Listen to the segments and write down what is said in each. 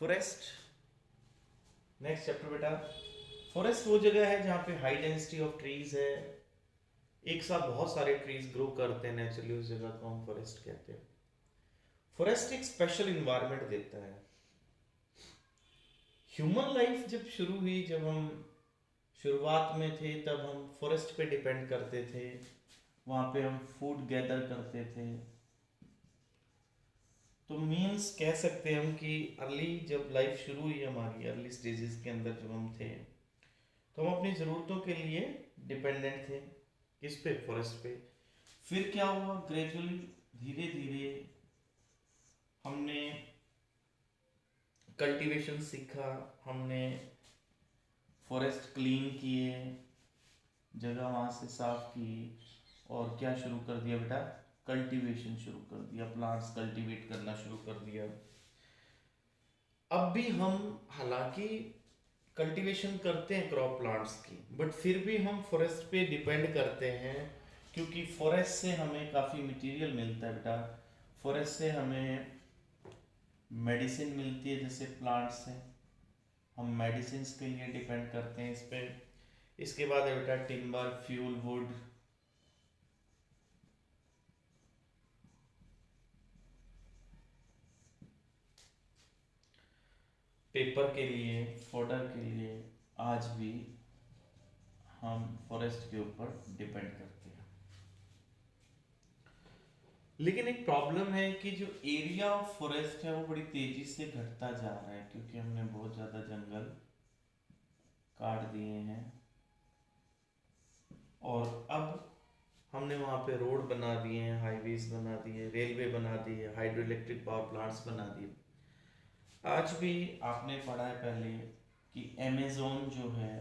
Forest, next chapter बेटा। Forest वो जगह है जहाँ पे हाई डेंसिटी ऑफ ट्रीज है, एक साथ बहुत सारे ट्रीज ग्रो करते हैं नेचुरली, उस जगह को हम फॉरेस्ट कहते हैं। फॉरेस्ट एक स्पेशल इन्वायरमेंट देता है। ह्यूमन लाइफ जब शुरू हुई, जब हम शुरुआत में थे, तब हम फॉरेस्ट पे डिपेंड करते थे, वहाँ पे हम फूड गैदर करते थे। तो मीन्स कह सकते हैं हम कि अर्ली जब लाइफ शुरू हुई हमारी, अर्ली स्टेजेस के अंदर जब हम थे, तो हम अपनी ज़रूरतों के लिए डिपेंडेंट थे। किस पे? फॉरेस्ट पे। फिर क्या हुआ? ग्रेजुअली धीरे धीरे हमने कल्टीवेशन सीखा, हमने फॉरेस्ट क्लीन किए, जगह वहाँ से साफ की, और क्या शुरू कर दिया बेटा? कल्टीवेशन शुरू कर दिया, प्लांट्स कल्टीवेट करना शुरू कर दिया। अब भी हम हालांकि कल्टीवेशन करते हैं क्रॉप प्लांट्स की, बट फिर भी हम फॉरेस्ट पे डिपेंड करते हैं, क्योंकि फॉरेस्ट से हमें काफ़ी मटेरियल मिलता है बेटा। फॉरेस्ट से हमें मेडिसिन मिलती है, जैसे प्लांट से हम मेडिसिन के लिए डिपेंड करते हैं इस पे। इसके बाद है बेटा टिम्बर, फ्यूल, वुड। पेपर के लिए, फोडर के लिए आज भी हम फॉरेस्ट के ऊपर डिपेंड करते हैं। लेकिन एक प्रॉब्लम है कि जो एरिया ऑफ फॉरेस्ट है वो बड़ी तेजी से घटता जा रहा है, क्योंकि हमने बहुत ज़्यादा जंगल काट दिए हैं, और अब हमने वहाँ पे रोड बना दिए हैं, हाईवेज बना दिए, रेलवे बना दिए, हाइड्रो इलेक्ट्रिक पावर प्लांट्स बना दिए। आज भी आपने पढ़ा है पहले कि अमेज़न जो है,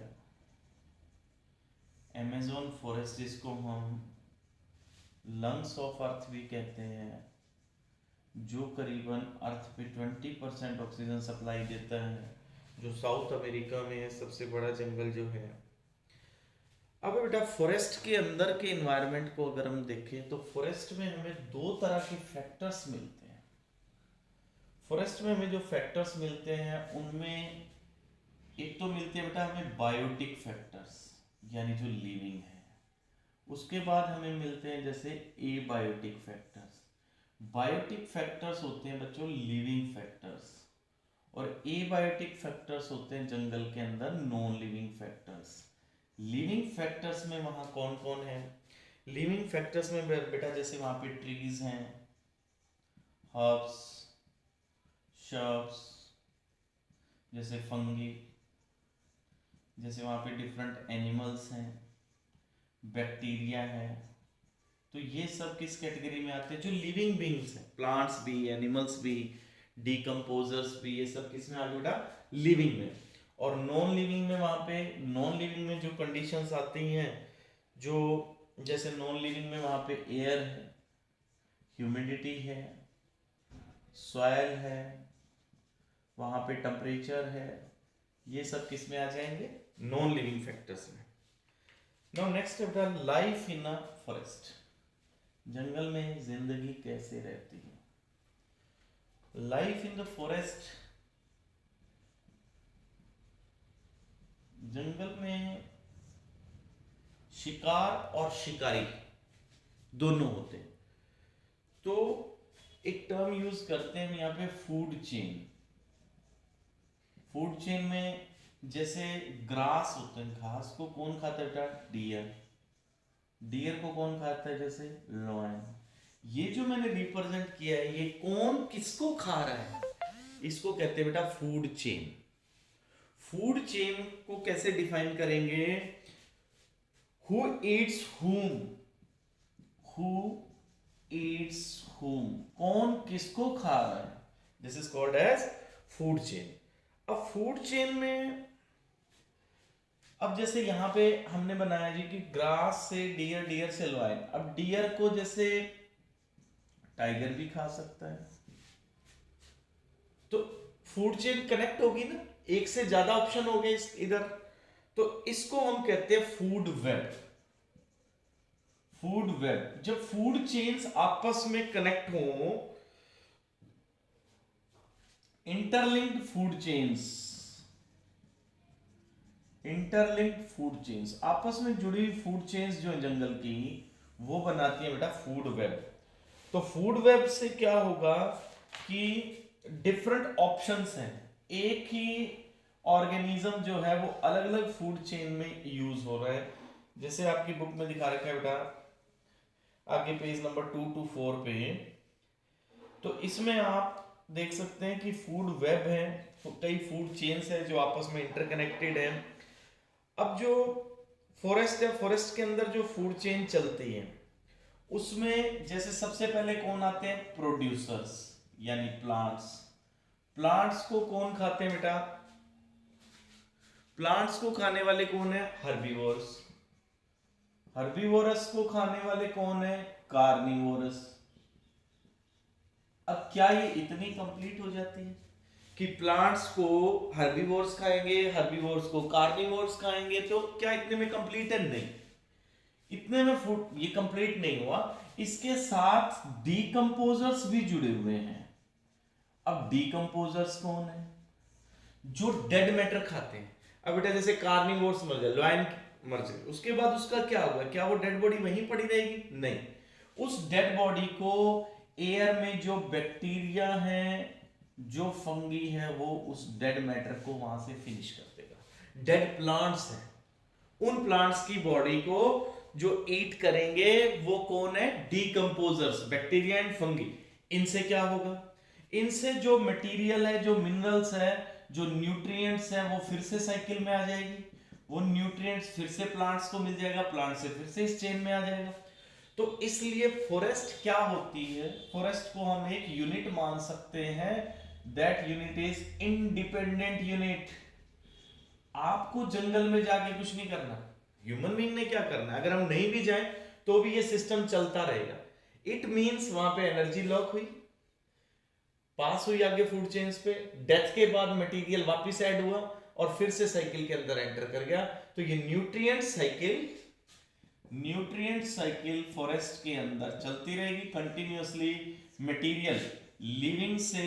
अमेज़न फॉरेस्ट जिसको हम लंग्स ऑफ अर्थ भी कहते हैं, जो करीबन अर्थ पे 20% ऑक्सीजन सप्लाई देता है, जो साउथ अमेरिका में है, सबसे बड़ा जंगल जो है। अब बेटा फॉरेस्ट के अंदर के इन्वायरमेंट को अगर हम देखें, तो फॉरेस्ट में हमें दो तरह के फैक्टर्स मिलते हैं। फॉरेस्ट में हमें जो फैक्टर्स मिलते हैं उनमें एक तो मिलते हैं बेटा हमें बायोटिक फैक्टर्स, यानी जो लिविंग है। उसके बाद हमें मिलते हैं जैसे एबायोटिक फैक्टर्स। बायोटिक फैक्टर्स होते हैं बच्चों लिविंग फैक्टर्स, और एबायोटिक फैक्टर्स होते हैं जंगल के अंदर non living factors. Living factors में वहाँ कौन कौन है? लिविंग फैक्टर्स में बेटा जैसे वहाँ पे ट्रीज हैं, हर्ब्स, शर्ब्स, जैसे फंगी, जैसे वहाँ पे डिफरेंट एनिमल्स हैं, बैक्टीरिया है। तो ये सब किस कैटेगरी में आते हैं? जो लिविंग बींग्स हैं, प्लांट्स भी, एनिमल्स भी, डिकम्पोजर्स भी, ये सब किस में आ गए बेटा? लिविंग में। और नॉन लिविंग में, वहाँ पे नॉन लिविंग में जो कंडीशंस आती हैं, जो जैसे नॉन लिविंग में वहाँ पे एयर है, ह्यूमिडिटी है, सॉयल है, वहाँ पे टेम्परेचर है, ये सब किस में आ जाएंगे? नॉन लिविंग फैक्टर्स में। नाउ नेक्स्ट है लाइफ इन अ फॉरेस्ट। जंगल में जिंदगी कैसे रहती है? लाइफ इन द फॉरेस्ट, जंगल में शिकार और शिकारी दोनों होते हैं। तो एक टर्म यूज करते हैं हम यहाँ पे, फूड चेन। फूड चेन में जैसे ग्रास होते हैं, घास को कौन खाता है बेटा? डियर। डियर को कौन खाता है? जैसे लॉयन। ये जो मैंने रिप्रेजेंट किया है, ये कौन किसको खा रहा है, इसको कहते हैं बेटा फूड चेन। फूड चेन को कैसे डिफाइन करेंगे? Who eats whom, who eats whom, कौन किसको खा रहा है, this is called as food chain. अब फूड चेन में, अब जैसे यहाँ पे हमने बनाया जी कि ग्रास से डियर, डियर से लॉयन। अब डियर को जैसे टाइगर भी खा सकता है, तो फूड चेन कनेक्ट होगी ना, एक से ज्यादा ऑप्शन हो गए इधर, तो इसको हम कहते हैं फूड वेब। फूड वेब, जब फूड चेन्स आपस में कनेक्ट हो, interlinked food chains, interlinked food chains, आपस में जुड़ी हुई फूड चेन्स जो है जंगल की, वो बनाती है बेटा फूड वेब। तो फूड वेब से क्या होगा कि डिफरेंट ऑप्शंस हैं, एक ही ऑर्गेनिज्म जो है वो अलग अलग फूड चेन में यूज हो रहा है। जैसे आपकी बुक में दिखा रखा है बेटा, आगे पेज नंबर 2 to 4 पे, तो इसमें आप देख सकते हैं कि फूड वेब है, तो कई फूड चेन्स है जो आपस में इंटरकनेक्टेड है। अब जो फॉरेस्ट है, फॉरेस्ट के अंदर जो फूड चेन चलती है उसमें जैसे सबसे पहले कौन आते हैं, प्रोड्यूसर्स यानी प्लांट्स। प्लांट्स को कौन खाते हैं बेटा, प्लांट्स को खाने वाले कौन है, हर्बीवोर्स। हर्बीवोरस को खाने वाले कौन है, कार्निवोरस। अब क्या ये इतनी कंप्लीट हो जाती है कि प्लांट्स को हर्बीवोर्स खाएंगे, हर्बीवोर्स को कार्निवोर्स खाएंगे, तो क्या इतने में कंप्लीट है, नहीं, इतने में फूड ये कंप्लीट नहीं हुआ, इसके साथ डीकंपोजर्स भी जुड़े हुए हैं। अब डीकंपोजर्स कौन है, जो डेड मैटर खाते हैं। अब बेटा जैसे कार्निवोर्स मर जाए, लायन मर जाए, उसके बाद उसका क्या होगा, क्या वो डेड बॉडी वहीं पड़ी रहेगी, नहीं, उस डेड बॉडी को एयर में जो बैक्टीरिया है, जो फंगी है, वो उस डेड मैटर को वहां से फिनिश कर देगा। डेड प्लांट्स हैं, उन प्लांट्स की बॉडी को जो ईट करेंगे वो कौन है, डीकंपोजर्स, बैक्टीरिया एंड फंगी। इनसे क्या होगा, इनसे जो मटेरियल है, जो मिनरल्स है, जो न्यूट्रिएंट्स हैं, वो फिर से साइकिल में आ जाएगी, वो न्यूट्रिएंट्स फिर से प्लांट्स को मिल जाएगा, प्लांट से फिर से इस चेन में आ जाएगा। तो इसलिए फॉरेस्ट क्या होती है, फॉरेस्ट को हम एक यूनिट मान सकते हैं, that unit is independent unit. आपको जंगल में जाके कुछ नहीं करना, ह्यूमन बीइंग ने क्या करना है, अगर हम नहीं भी जाएं तो भी ये सिस्टम चलता रहेगा। इट मींस वहां पे एनर्जी लॉक हुई, पास हुई आगे फूड चेन्स पे, डेथ के बाद मटेरियल वापस ऐड हुआ और फिर से साइकिल के अंदर एंटर कर गया। तो ये न्यूट्रिएंट साइकिल फॉरेस्ट के अंदर चलती रहेगी कंटिन्यूअसली। मटेरियल लिविंग से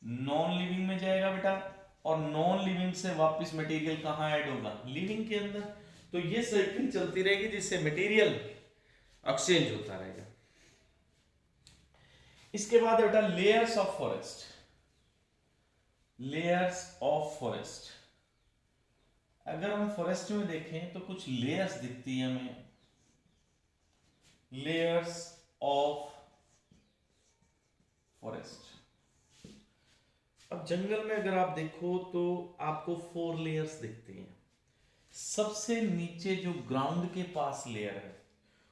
नॉन लिविंग में जाएगा बेटा, और नॉन लिविंग से वापस मटेरियल कहां ऐड होगा, लिविंग के अंदर। तो ये साइकिल चलती रहेगी जिससे मटेरियल एक्सचेंज होता रहेगा। इसके बाद बेटा layers of forest, layers of forest. अगर हम फॉरेस्ट में देखें तो कुछ लेयर्स दिखती है हमें, लेयर्स ऑफ फॉरेस्ट। अब जंगल में अगर आप देखो तो आपको 4 लेयर्स दिखती हैं। सबसे नीचे जो ग्राउंड के पास लेयर है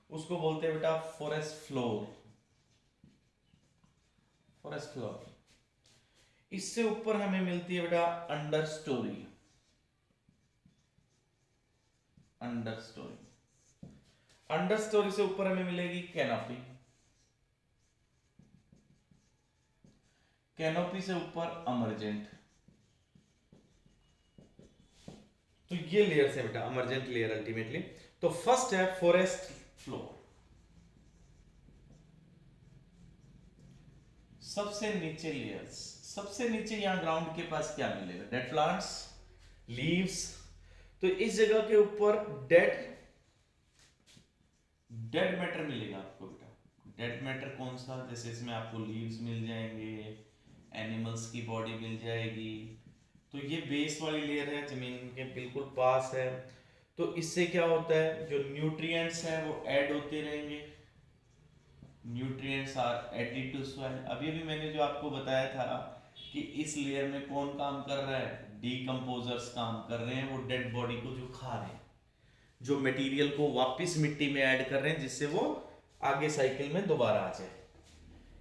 उसको बोलते हैं बेटा फॉरेस्ट फ्लोर, फॉरेस्ट फ्लोर। इससे ऊपर हमें मिलती है बेटा under story, under story. Under story से ऊपर हमें मिलेगी कैनोपी, कैनोपी से ऊपर अमरजेंट। तो ये लेयर्स है बेटा, अमरजेंट लेयर अल्टीमेटली। तो फर्स्ट है फॉरेस्ट फ्लोर, सबसे नीचे लेयर्स, सबसे नीचे यहां ग्राउंड के पास क्या मिलेगा, डेड प्लांट्स, लीव्स। तो इस जगह के ऊपर डेड मैटर मिलेगा आपको बेटा। डेड मैटर कौन सा, जैसे इसमें आपको लीव्स मिल जाएंगे, एनिमल्स की बॉडी मिल जाएगी। तो ये बेस वाली लेयर है, जमीन के बिल्कुल पास है। तो इससे क्या होता है, जो न्यूट्रिएंट्स हैं वो ऐड होते रहेंगे, nutrients are added to soil. अभी भी मैंने जो आपको बताया था कि इस लेयर में कौन काम कर रहा है, डीकंपोजर्स काम कर रहे हैं, वो डेड बॉडी को जो खा रहे हैं, जो मटेरियल को वापस मिट्टी में ऐड कर रहे हैं, जिससे वो आगे साइकिल में दोबारा आ जाए।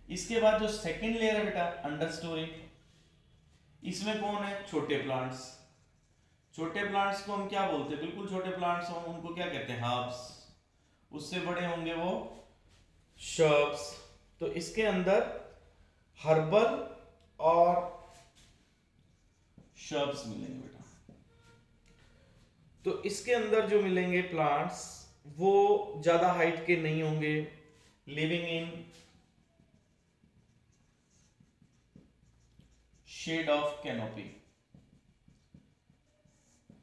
इसके बाद जो सेकंड लेयर है बेटा अंडर स्टोरी, इसमें कौन है, छोटे प्लांट्स। छोटे प्लांट्स को हम क्या बोलते हैं, बिल्कुल छोटे प्लांट्स हो उनको क्या कहते हैं, हर्ब्स। उससे बड़े होंगे वो शर्ब्स। तो इसके अंदर हर्बल और शर्ब्स मिलेंगे बेटा। तो इसके अंदर जो मिलेंगे प्लांट्स वो ज्यादा हाइट के नहीं होंगे, living in shade of canopy.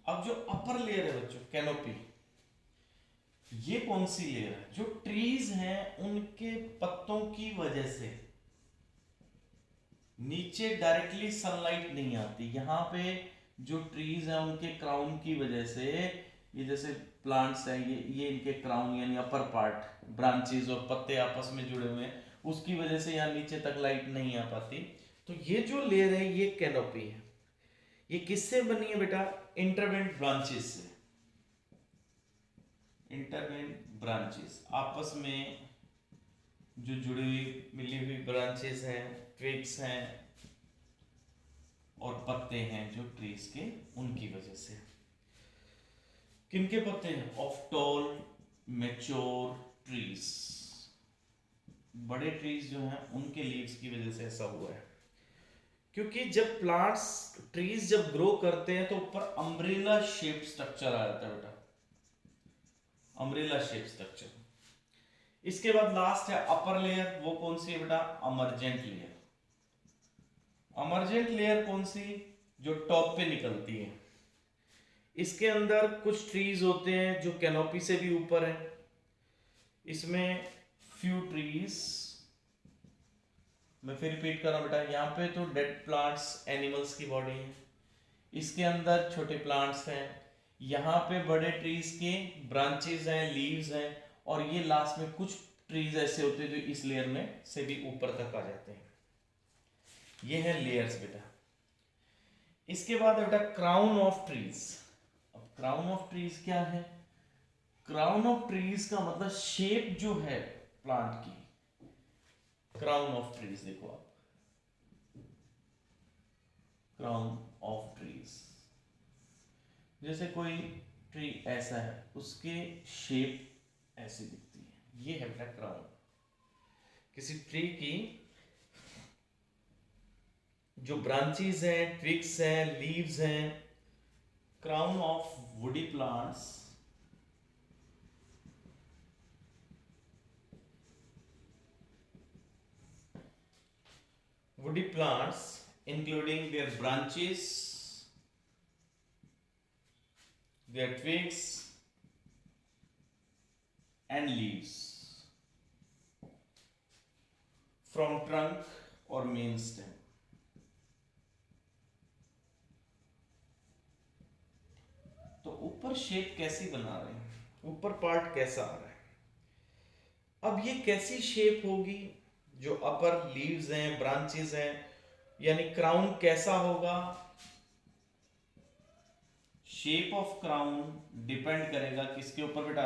अब जो अपर लेयर है बच्चों कैनोपी, ये कौन सी लेयर है? जो ट्रीज हैं उनके पत्तों की वजह से नीचे डायरेक्टली सनलाइट नहीं आती। यहाँ पे जो ट्रीज हैं उनके क्राउन की वजह से, ये जैसे प्लांट्स हैं, ये इनके क्राउन यानी अपर पार्ट, ब्रांचेस और पत्ते आपस में जुड़े हुए हैं, उसकी वजह से यहाँ नीचे तक लाइट नहीं आ पाती। तो ये जो लेयर है ये कैनोपी है। ये किससे बनी है बेटा? इंटरवेंट ब्रांचेस से। इंटरवेंट ब्रांचेस आपस में जो जुड़ी हुई मिली हुई ब्रांचेस हैं, ट्विग्स हैं और पत्ते हैं जो ट्रीज के, उनकी वजह से। किनके पत्ते हैं? Of tall mature trees. बड़े ट्रीज जो हैं उनके लीव्स की वजह से ऐसा हुआ है। क्योंकि जब प्लांट्स, ट्रीज जब ग्रो करते हैं तो ऊपर अम्ब्रेला शेप स्ट्रक्चर आ जाता है बेटा, अम्ब्रेला शेप स्ट्रक्चर। इसके बाद लास्ट है अपर लेयर, वो कौन सी है बेटा? अमर्जेंट लेयर। अमर्जेंट लेयर कौन सी? जो टॉप पे निकलती है। इसके अंदर कुछ ट्रीज होते हैं जो कैनोपी से भी ऊपर है। इसमें फ्यू ट्रीज, मैं फिर रिपीट कर रहा हूं बेटा, यहाँ पे तो डेड प्लांट्स, एनिमल्स की बॉडी है, इसके अंदर छोटे प्लांट्स हैं, यहाँ पे बड़े ट्रीज के ब्रांचेस हैं, लीव्स हैं, और ये लास्ट में कुछ ट्रीज ऐसे होते हैं जो इस लेयर में से भी ऊपर तक आ जाते हैं। ये है लेयर्स बेटा। इसके बाद बेटा क्राउन ऑफ ट्रीज। अब क्राउन ऑफ ट्रीज क्या है? क्राउन ऑफ ट्रीज का मतलब शेप जो है प्लांट की, क्राउन ऑफ ट्रीज देखो आप, क्राउन ऑफ ट्रीज, जैसे कोई ट्री ऐसा है, उसके शेप ऐसी दिखती है, ये है बेटा क्राउन। किसी ट्री की जो ब्रांचेस हैं, ट्विग्स हैं, लीव्स हैं, crown of woody plants, woody plants including their branches, their twigs and leaves from trunk or main stem। तो ऊपर शेप कैसी बना रहे हैं, ऊपर पार्ट कैसा आ रहा है? अब ये कैसी शेप होगी? जो अपर लीव्स हैं, ब्रांचेस हैं, यानी क्राउन कैसा होगा? शेप ऑफ क्राउन डिपेंड करेगा किसके ऊपर बेटा?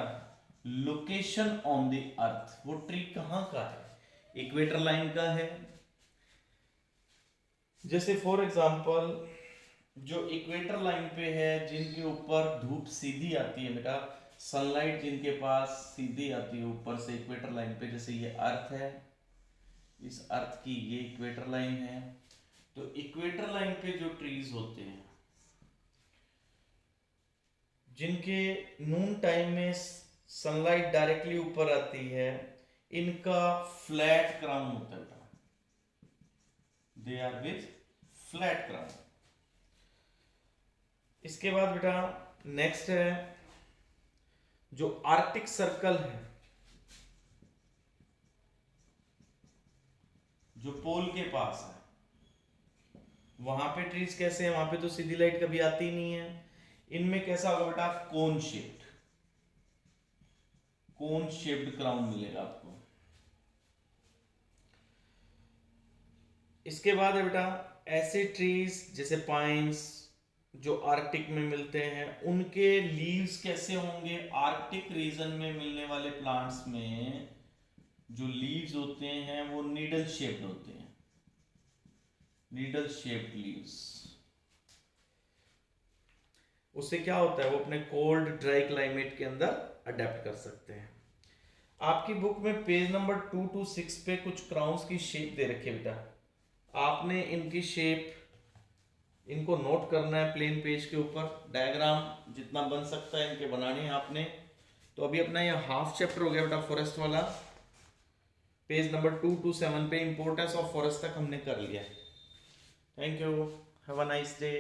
Location on the earth. वो ट्री कहां का है? इक्वेटर लाइन का है। जैसे फॉर एग्जांपल जो इक्वेटर लाइन पे है, जिनके ऊपर धूप सीधी आती है बेटा, सनलाइट जिनके पास सीधी आती है ऊपर से इक्वेटर लाइन पे, जैसे ये अर्थ है, इस अर्थ की ये इक्वेटर लाइन है, तो इक्वेटर लाइन पे जो ट्रीज होते हैं जिनके नून टाइम में सनलाइट डायरेक्टली ऊपर आती है, इनका फ्लैट क्राउन होता है, they are with flat crown. इसके बाद बेटा नेक्स्ट है जो आर्कटिक सर्कल है, जो पोल के पास है, वहां पे ट्रीज कैसे हैं? वहां पे तो सीधी लाइट कभी आती नहीं है। इनमें कैसा होगा बेटा? कोन शेप्ड, कोन शेप्ड क्राउन मिलेगा आपको। इसके बाद है बेटा ऐसे ट्रीज जैसे पाइन्स जो आर्कटिक में मिलते हैं, उनके लीव्स कैसे होंगे? आर्कटिक रीजन में मिलने वाले प्लांट्स में जो लीव्स होते हैं वो नीडल शेप्ड होते हैं, नीडल शेप्ड लीव्स। उससे क्या होता है? वो अपने कोल्ड ड्राई क्लाइमेट के अंदर अडेप्ट कर सकते हैं। आपकी बुक में पेज नंबर 2 to 6 पे कुछ क्राउन्स की शेप दे रखी है बेटा, आपने इनकी शेप, इनको नोट करना है प्लेन पेज के ऊपर, डायग्राम जितना बन सकता है इनके बनाने हैं आपने। तो अभी अपना ये हाफ चैप्टर हो गया बेटा फॉरेस्ट वाला, पेज नंबर 2 to 7 पे इंपोर्टेंस ऑफ फॉरेस्ट तक हमने कर लिया है। Thank you, have a nice day.